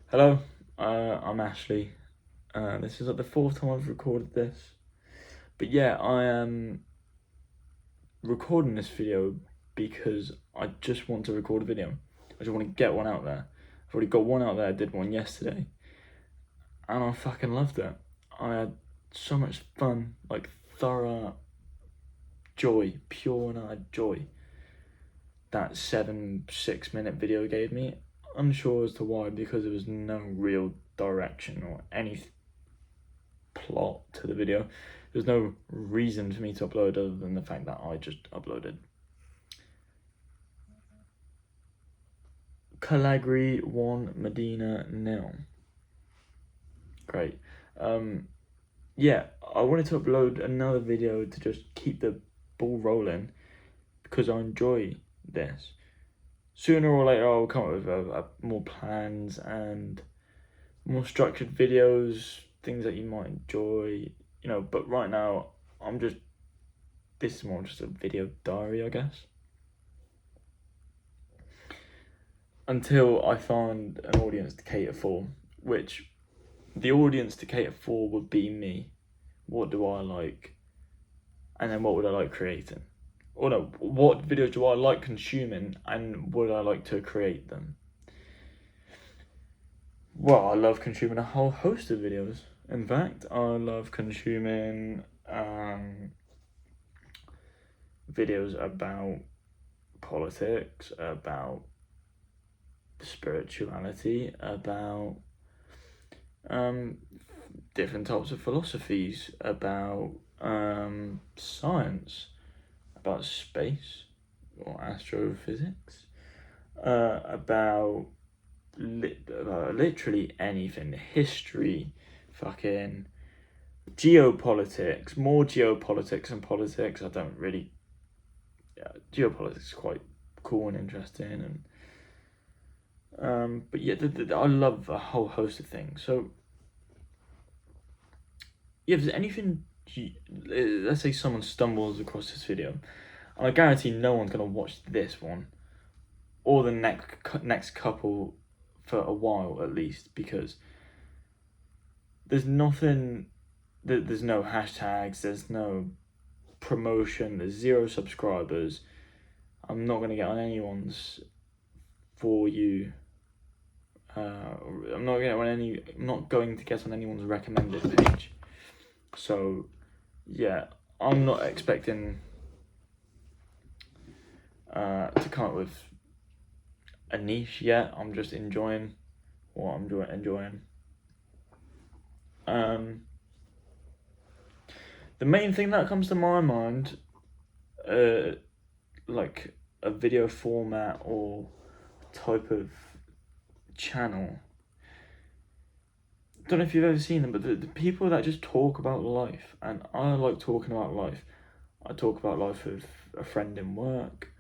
Hello, I'm Ashley. This is like the fourth time I've recorded this. But yeah, I am recording this video because I just want to record a video. I just want to get one out there. I've already got one out there, I did one yesterday. And I fucking loved it. I had so much fun, like thorough joy, pure and utter joy. That 6-minute video gave me. Unsure as to why, because there was no real direction or any plot to the video. There's no reason for me to upload other than the fact that I just uploaded. Calagri 1, Medina 0. Great. Yeah, I wanted to upload another video to just keep the ball rolling because I enjoy this. Sooner or later, I'll come up with more plans and more structured videos, things that you might enjoy, but right now, this is more just a video diary, I guess. Until I find an audience to cater for, which the audience to cater for would be me. What do I like? And then what would I like creating? Or no, what videos do I like consuming and would I like to create them? Well, I love consuming a whole host of videos. In fact, I love consuming videos about politics, about spirituality, about different types of philosophies, about science, about space or astrophysics, about literally anything, history, fucking geopolitics, more geopolitics and politics. I don't really. Geopolitics is quite cool and interesting, and but yeah, I love a whole host of things. So yeah, if there's anything, let's say someone stumbles across this video, and I guarantee no one's gonna watch this one or the next couple for a while at least, because there's nothing, there's no hashtags, there's no promotion, there's 0 subscribers. I'm not gonna get on anyone's For You. I'm not going to get on anyone's recommended page. So yeah, I'm not expecting to come up with a niche yet. I'm just enjoying what I'm enjoying. The main thing that comes to my mind, like a video format or type of channel. Don't know if you've ever seen them, but the people that just talk about life, and I like talking about life. I talk about life with a friend in work,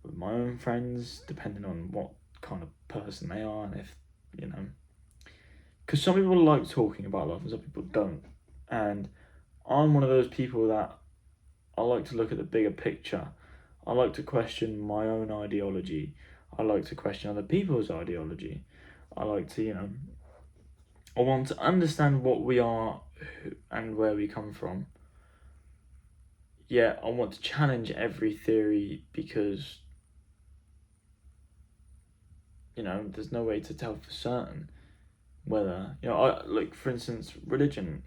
with my own friends, depending on what kind of person they are, and if, because some people like talking about life and some people don't. And I'm one of those people that I like to look at the bigger picture. I like to question my own ideology. I like to question other people's ideology. I like to, I want to understand what we are and where we come from. Yeah, I want to challenge every theory because, there's no way to tell for certain whether, like, for instance, religion.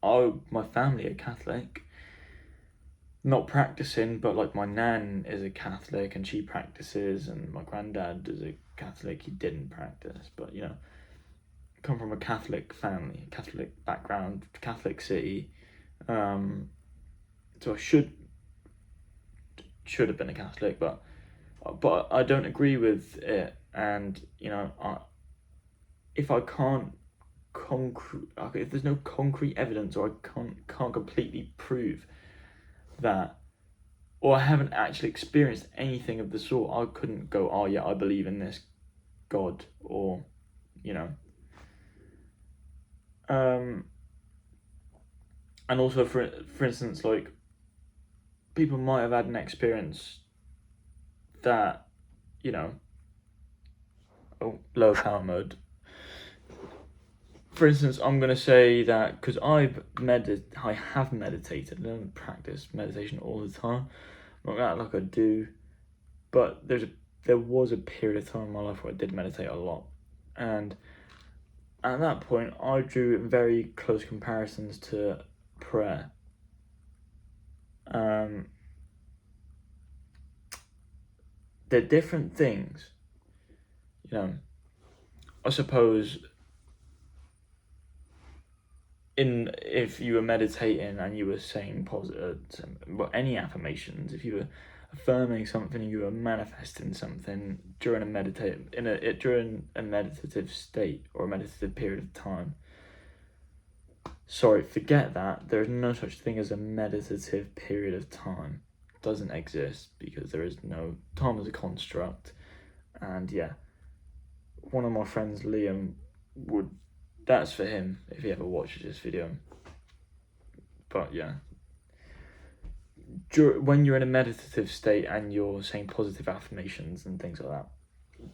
My family are Catholic. Not practicing, but like my nan is a Catholic and she practices, and my granddad is a Catholic, he didn't practice, but come from a Catholic family, Catholic background, Catholic city, so I should have been a Catholic, but I don't agree with it, and if I can't if there's no concrete evidence, or I can't completely prove that, or I haven't actually experienced anything of the sort, I couldn't go, oh yeah, I believe in this God, or and also for instance, like, people might have had an experience that low power mode. For instance, I'm gonna say that because I have meditated. I don't practice meditation all the time. Not that like I do, but there was a period of time in my life where I did meditate a lot, and at that point I drew very close comparisons to prayer. They're different things, you know. I suppose if you were meditating and you were saying positive, any affirmations, if you were affirming something, you were manifesting something during a meditative state or a meditative period of time. Sorry, forget that. There is no such thing as a meditative period of time. It doesn't exist because there is no time as a construct. And yeah, one of my friends, Liam, that's for him if he ever watches this video. But yeah, when you're in a meditative state and you're saying positive affirmations and things like that,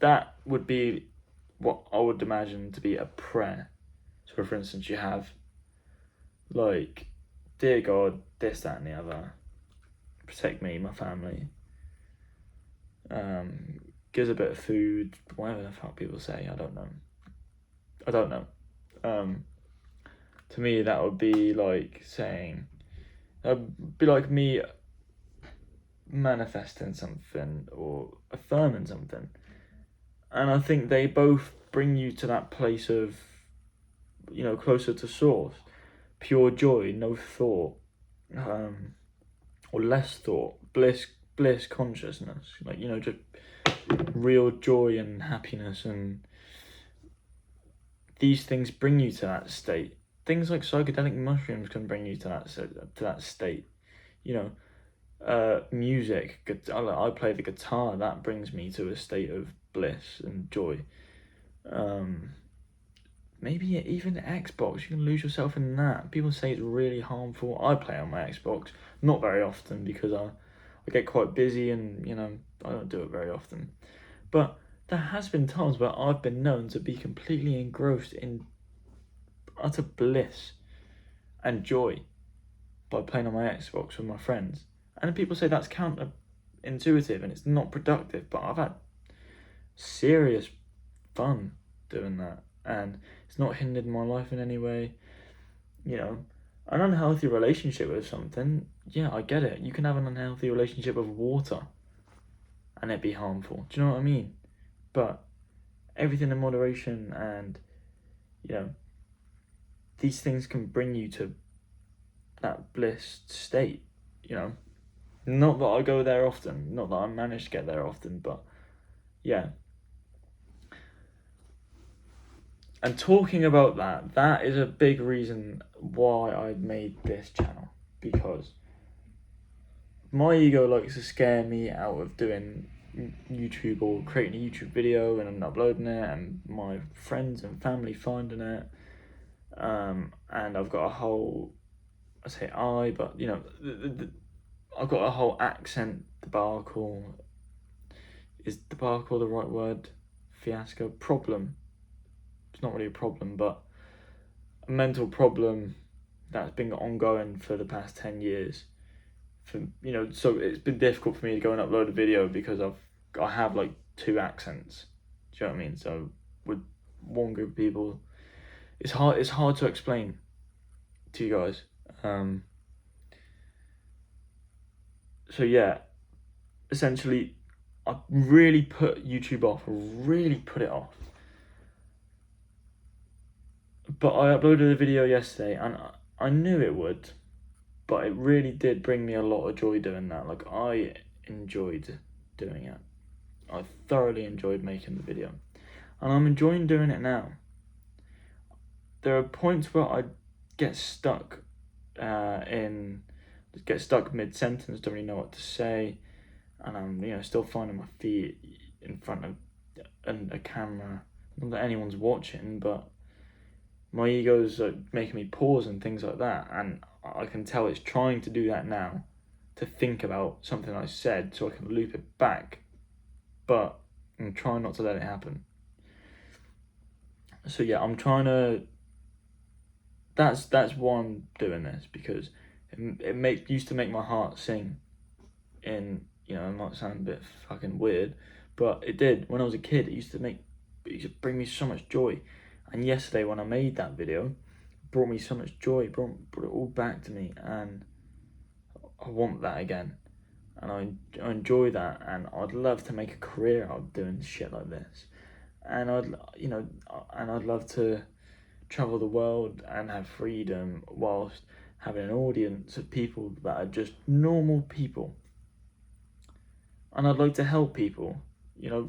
that would be what I would imagine to be a prayer. So for instance, you have like, dear God, this, that and the other, protect me, my family, give us a bit of food, whatever the fuck people say, I don't know. To me that would be like saying, that'd be like me manifesting something or affirming something. And I think they both bring you to that place of, closer to source, pure joy, no thought, or less thought, bliss consciousness, just real joy and happiness. And these things bring you to that state. Things like psychedelic mushrooms can bring you to that state. Music, I play the guitar, that brings me to a state of bliss and joy. Maybe even Xbox, you can lose yourself in that. People say it's really harmful. I play on my Xbox, not very often because I get quite busy and, I don't do it very often. But there has been times where I've been known to be completely engrossed in utter bliss and joy by playing on my Xbox with my friends. And people say that's counterintuitive and it's not productive, but I've had serious fun doing that, and it's not hindered my life in any way. An unhealthy relationship with something, yeah, I get it. You can have an unhealthy relationship with water and it be harmful. Do you know what I mean? But everything in moderation, and these things can bring you to that bliss state. Not that I go there often, not that I manage to get there often, but yeah. And talking about that is a big reason why I made this channel, because my ego likes to scare me out of doing YouTube or creating a YouTube video and uploading it, and my friends and family finding it. And I've got a whole, I've got a whole accent debacle. Is debacle the right word? Fiasco? Problem. It's not really a problem, but a mental problem that's been ongoing for the past 10 years. So it's been difficult for me to go and upload a video because I have like 2 accents. Do you know what I mean? So with one group of people, it's hard to explain to you guys. So yeah, essentially, I really put YouTube off. Really put it off. But I uploaded a video yesterday, and I knew it would, but it really did bring me a lot of joy doing that. Like, I enjoyed doing it. I thoroughly enjoyed making the video, and I'm enjoying doing it now. There are points where I get stuck mid-sentence, don't really know what to say, and I'm still finding my feet in front of a camera. Not that anyone's watching, but my ego's making me pause and things like that, and I can tell it's trying to do that now, to think about something I said so I can loop it back, but I'm trying not to let it happen. So yeah, I'm trying to. That's why I'm doing this, because it used to make my heart sing. In, you know, it might sound a bit fucking weird, but it did when I was a kid. It used to bring me so much joy. And yesterday when I made that video, it brought me so much joy. Brought it all back to me, and I want that again. And I enjoy that, and I'd love to make a career out of doing shit like this. And I'd love to travel the world and have freedom whilst having an audience of people that are just normal people. And I'd like to help people,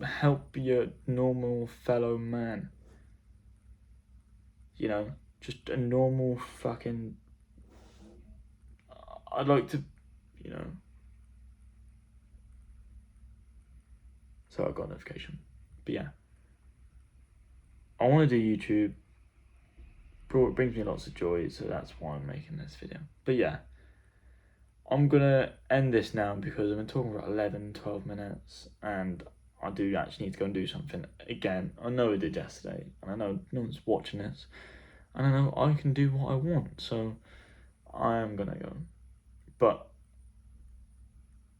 help your normal fellow man. Just a normal fucking. I'd like to, you know. So I got a notification. But yeah. I want to do YouTube. It brings me lots of joy, so that's why I'm making this video. But yeah. I'm gonna end this now because I've been talking for 11, 12 minutes, and I do actually need to go and do something again. I know I did yesterday, and I know no one's watching this, and I know I can do what I want, so I am gonna go. But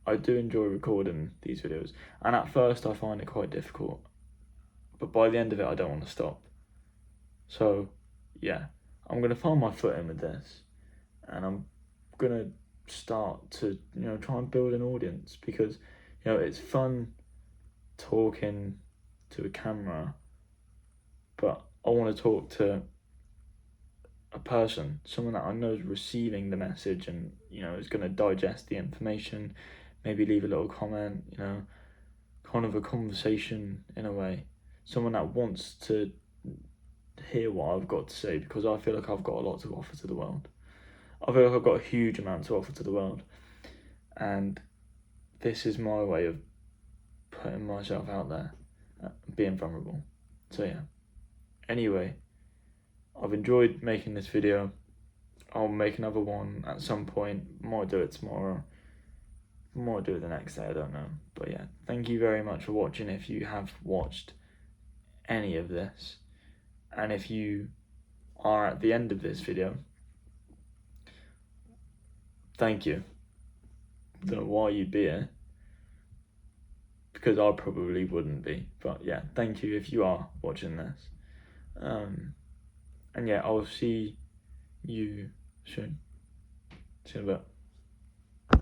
I do enjoy recording these videos, and at first I find it quite difficult, but by the end of it I don't want to stop. So yeah, I'm gonna find my footing with this, and I'm gonna start to try and build an audience, because it's fun talking to a camera, but I want to talk to a person, someone that I know is receiving the message and is going to digest the information, maybe leave a little comment, kind of a conversation in a way, someone that wants to hear what I've got to say, because I feel like I've got a lot to offer to the world. I feel like I've got a huge amount to offer to the world, and this is my way of putting myself out there, being vulnerable. So yeah. Anyway, I've enjoyed making this video. I'll make another one at some point. Might do it tomorrow. Might do it the next day, I don't know. But yeah, thank you very much for watching if you have watched any of this. And if you are at the end of this video, thank you. Don't know why you'd be here, because I probably wouldn't be. But yeah, thank you if you are watching this. And yeah, I'll see you soon. See you in a bit.